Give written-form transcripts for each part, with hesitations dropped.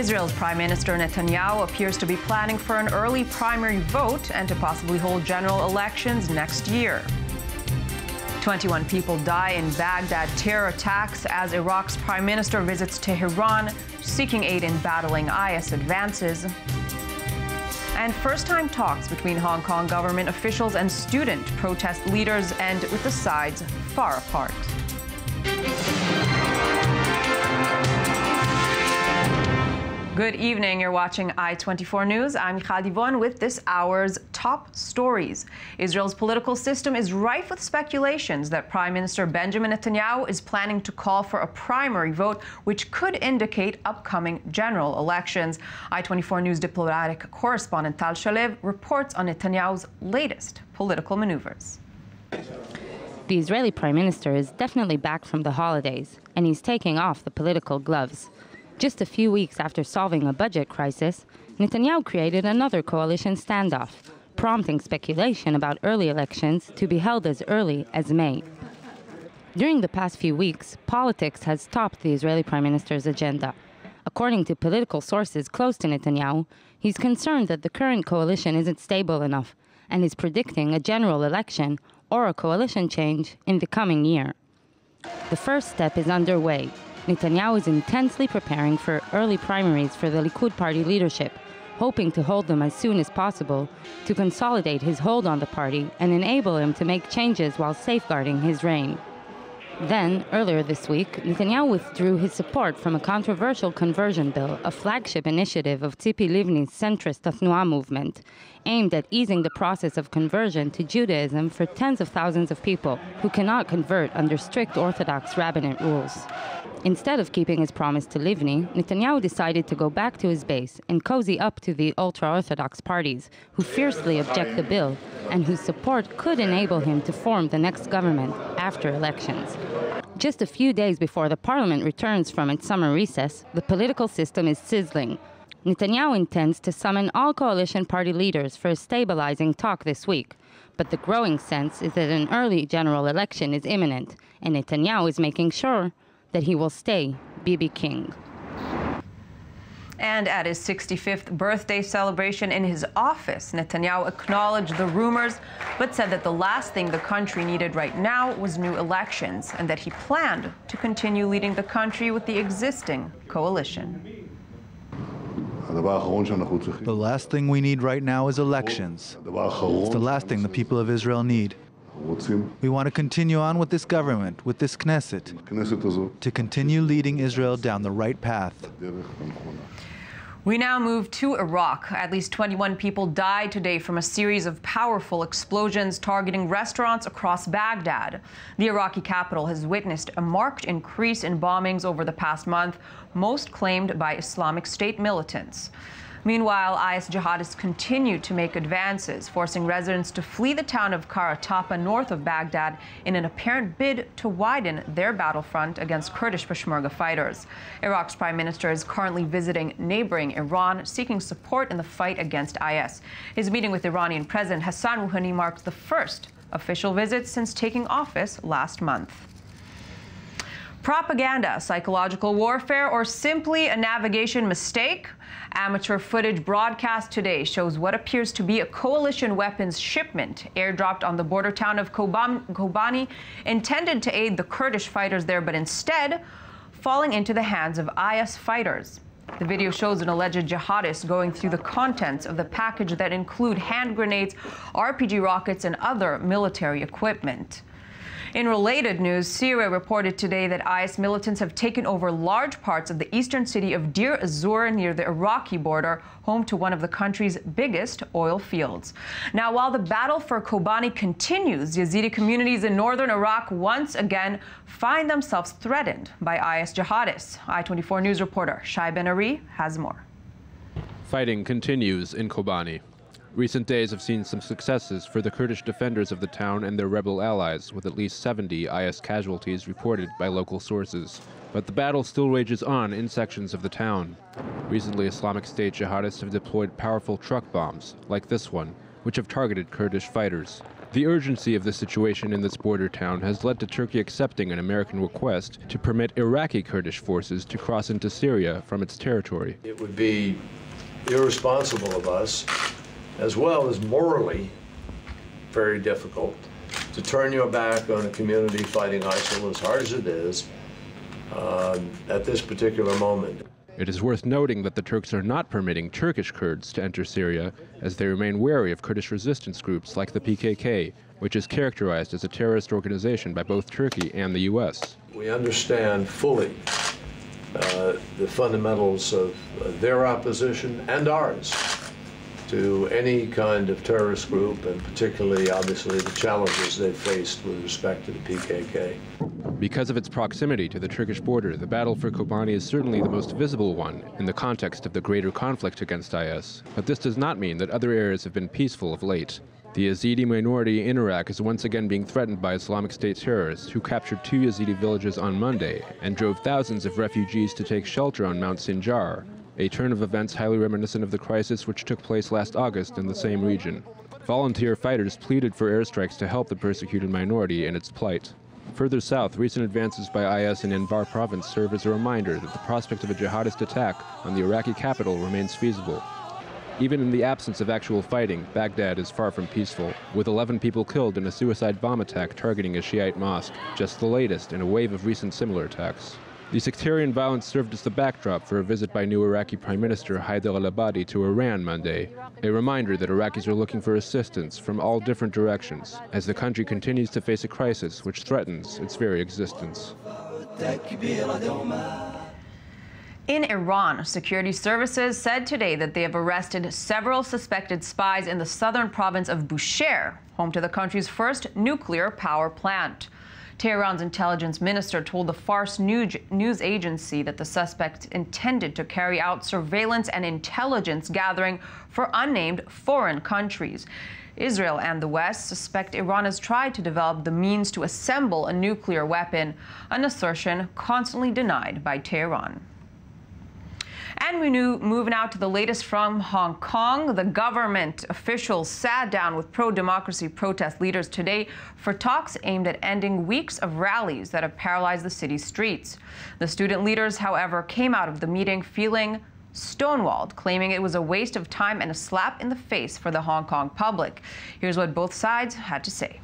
Israel's Prime Minister Netanyahu appears to be planning for an early primary vote and to possibly hold general elections next year. 21 people die in Baghdad terror attacks as Iraq's Prime Minister visits Tehran, seeking aid in battling IS advances. And first-time talks between Hong Kong government officials and student protest leaders end with the sides far apart. Good evening. You're watching I-24 News. I'm Michal with this hour's top stories. Israel's political system is rife with speculations that Prime Minister Benjamin Netanyahu is planning to call for a primary vote, which could indicate upcoming general elections. I-24 News diplomatic correspondent Tal Shalev reports on Netanyahu's latest political maneuvers. The Israeli Prime Minister is definitely back from the holidays, and he's taking off the political gloves. Just a few weeks after solving a budget crisis, Netanyahu created another coalition standoff, prompting speculation about early elections to be held as early as May. During the past few weeks, politics has topped the Israeli Prime Minister's agenda. According to political sources close to Netanyahu, he's concerned that the current coalition isn't stable enough and is predicting a general election or a coalition change in the coming year. The first step is underway. Netanyahu is intensely preparing for early primaries for the Likud party leadership, hoping to hold them as soon as possible to consolidate his hold on the party and enable him to make changes while safeguarding his reign. Then, earlier this week, Netanyahu withdrew his support from a controversial conversion bill, a flagship initiative of Tzipi Livni's centrist Tatnuah movement, aimed at easing the process of conversion to Judaism for tens of thousands of people who cannot convert under strict Orthodox rabbinate rules. Instead of keeping his promise to Livni, Netanyahu decided to go back to his base and cozy up to the ultra-Orthodox parties, who fiercely object the bill and whose support could enable him to form the next government after elections. Just a few days before the parliament returns from its summer recess, the political system is sizzling. Netanyahu intends to summon all coalition party leaders for a stabilizing talk this week, but the growing sense is that an early general election is imminent, and Netanyahu is making sure that he will stay Bibi King. And at his 65th birthday celebration in his office, Netanyahu acknowledged the rumors, but said that the last thing the country needed right now was new elections, and that he planned to continue leading the country with the existing coalition. The last thing we need right now is elections. It's the last thing the people of Israel need. We want to continue on with this government, with this Knesset, to continue leading Israel down the right path. We now move to Iraq. At least 21 people died today from a series of powerful explosions targeting restaurants across Baghdad. The Iraqi capital has witnessed a marked increase in bombings over the past month, most claimed by Islamic State militants. Meanwhile, IS jihadists continue to make advances, forcing residents to flee the town of Karatapa north of Baghdad in an apparent bid to widen their battlefront against Kurdish Peshmerga fighters. Iraq's prime minister is currently visiting neighboring Iran, seeking support in the fight against IS. His meeting with Iranian President Hassan Rouhani marks the first official visit since taking office last month. Propaganda, psychological warfare, or simply a navigation mistake? Amateur footage broadcast today shows what appears to be a coalition weapons shipment airdropped on the border town of Kobani, intended to aid the Kurdish fighters there, but instead falling into the hands of IS fighters. The video shows an alleged jihadist going through the contents of the package that include hand grenades, RPG rockets, and other military equipment. In related news, Syria reported today that IS militants have taken over large parts of the eastern city of Deir ez-Zor near the Iraqi border, home to one of the country's biggest oil fields. Now, while the battle for Kobani continues, Yazidi communities in northern Iraq once again find themselves threatened by IS jihadists. I-24 News reporter Shai Ben-Ari has more. Fighting continues in Kobani. Recent days have seen some successes for the Kurdish defenders of the town and their rebel allies, with at least 70 IS casualties reported by local sources. But the battle still rages on in sections of the town. Recently, Islamic State jihadists have deployed powerful truck bombs, like this one, which have targeted Kurdish fighters. The urgency of the situation in this border town has led to Turkey accepting an American request to permit Iraqi Kurdish forces to cross into Syria from its territory. It would be irresponsible of us, as well as morally very difficult, to turn your back on a community fighting ISIL as hard as it is at this particular moment. It is worth noting that the Turks are not permitting Turkish Kurds to enter Syria, as they remain wary of Kurdish resistance groups like the PKK, which is characterized as a terrorist organization by both Turkey and the U.S. We understand fully the fundamentals of their opposition and ours to any kind of terrorist group, and particularly, obviously, the challenges they've faced with respect to the PKK. Because of its proximity to the Turkish border, the battle for Kobani is certainly the most visible one in the context of the greater conflict against IS. But this does not mean that other areas have been peaceful of late. The Yazidi minority in Iraq is once again being threatened by Islamic State terrorists who captured 2 Yazidi villages on Monday and drove thousands of refugees to take shelter on Mount Sinjar, a turn of events highly reminiscent of the crisis which took place last August in the same region. Volunteer fighters pleaded for airstrikes to help the persecuted minority in its plight. Further south, recent advances by IS in Anbar province serve as a reminder that the prospect of a jihadist attack on the Iraqi capital remains feasible. Even in the absence of actual fighting, Baghdad is far from peaceful, with 11 people killed in a suicide bomb attack targeting a Shiite mosque, just the latest in a wave of recent similar attacks. The sectarian violence served as the backdrop for a visit by new Iraqi Prime Minister Haider al-Abadi to Iran Monday, a reminder that Iraqis are looking for assistance from all different directions as the country continues to face a crisis which threatens its very existence. In Iran, security services said today that they have arrested several suspected spies in the southern province of Bushehr, home to the country's first nuclear power plant. Tehran's intelligence minister told the Fars news agency that the suspects intended to carry out surveillance and intelligence gathering for unnamed foreign countries. Israel and the West suspect Iran has tried to develop the means to assemble a nuclear weapon, an assertion constantly denied by Tehran. And we move now to the latest from Hong Kong. The government officials sat down with pro-democracy protest leaders today for talks aimed at ending weeks of rallies that have paralyzed the city's streets. The student leaders, however, came out of the meeting feeling stonewalled, claiming it was a waste of time and a slap in the face for the Hong Kong public. Here's what both sides had to say.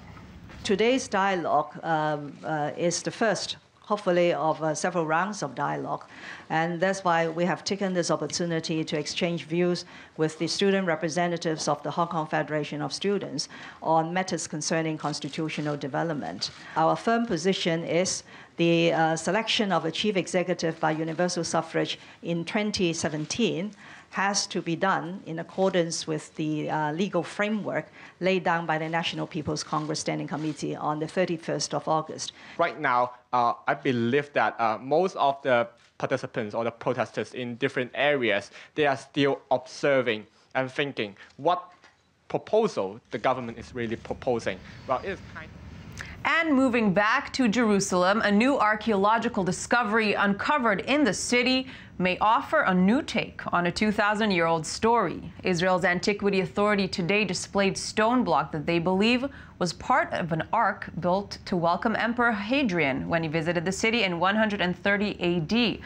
Today's dialogue is the first, hopefully, of several rounds of dialogue. And that's why we have taken this opportunity to exchange views with the student representatives of the Hong Kong Federation of Students on matters concerning constitutional development. Our firm position is the selection of a chief executive by universal suffrage in 2017 has to be done in accordance with the legal framework laid down by the National People's Congress Standing Committee on the 31st of August. Right now, I believe that most of the participants or the protesters in different areas, they are still observing and thinking what proposal the government is really proposing. Well, it is And moving back to Jerusalem, a new archaeological discovery uncovered in the city may offer a new take on a 2,000-year-old story. Israel's Antiquity Authority today displayed stone block that they believe was part of an ark built to welcome Emperor Hadrian when he visited the city in 130 AD.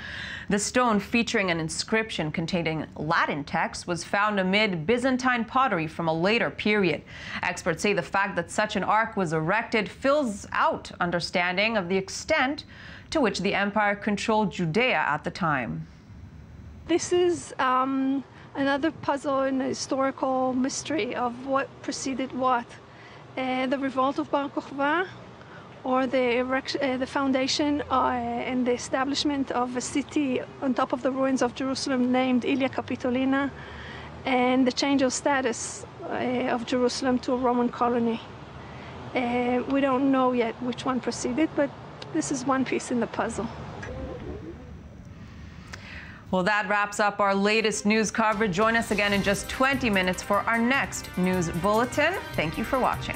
The stone, featuring an inscription containing Latin text, was found amid Byzantine pottery from a later period. Experts say the fact that such an ark was erected fills out understanding of the extent to which the empire controlled Judea at the time. This is another puzzle in a historical mystery of what preceded what. The revolt of Bar Kokhba, or the foundation and the establishment of a city on top of the ruins of Jerusalem named Ilia Capitolina, and the change of status of Jerusalem to a Roman colony. We don't know yet which one preceded, but this is one piece in the puzzle. Well, that wraps up our latest news coverage. Join us again in just 20 minutes for our next news bulletin. Thank you for watching.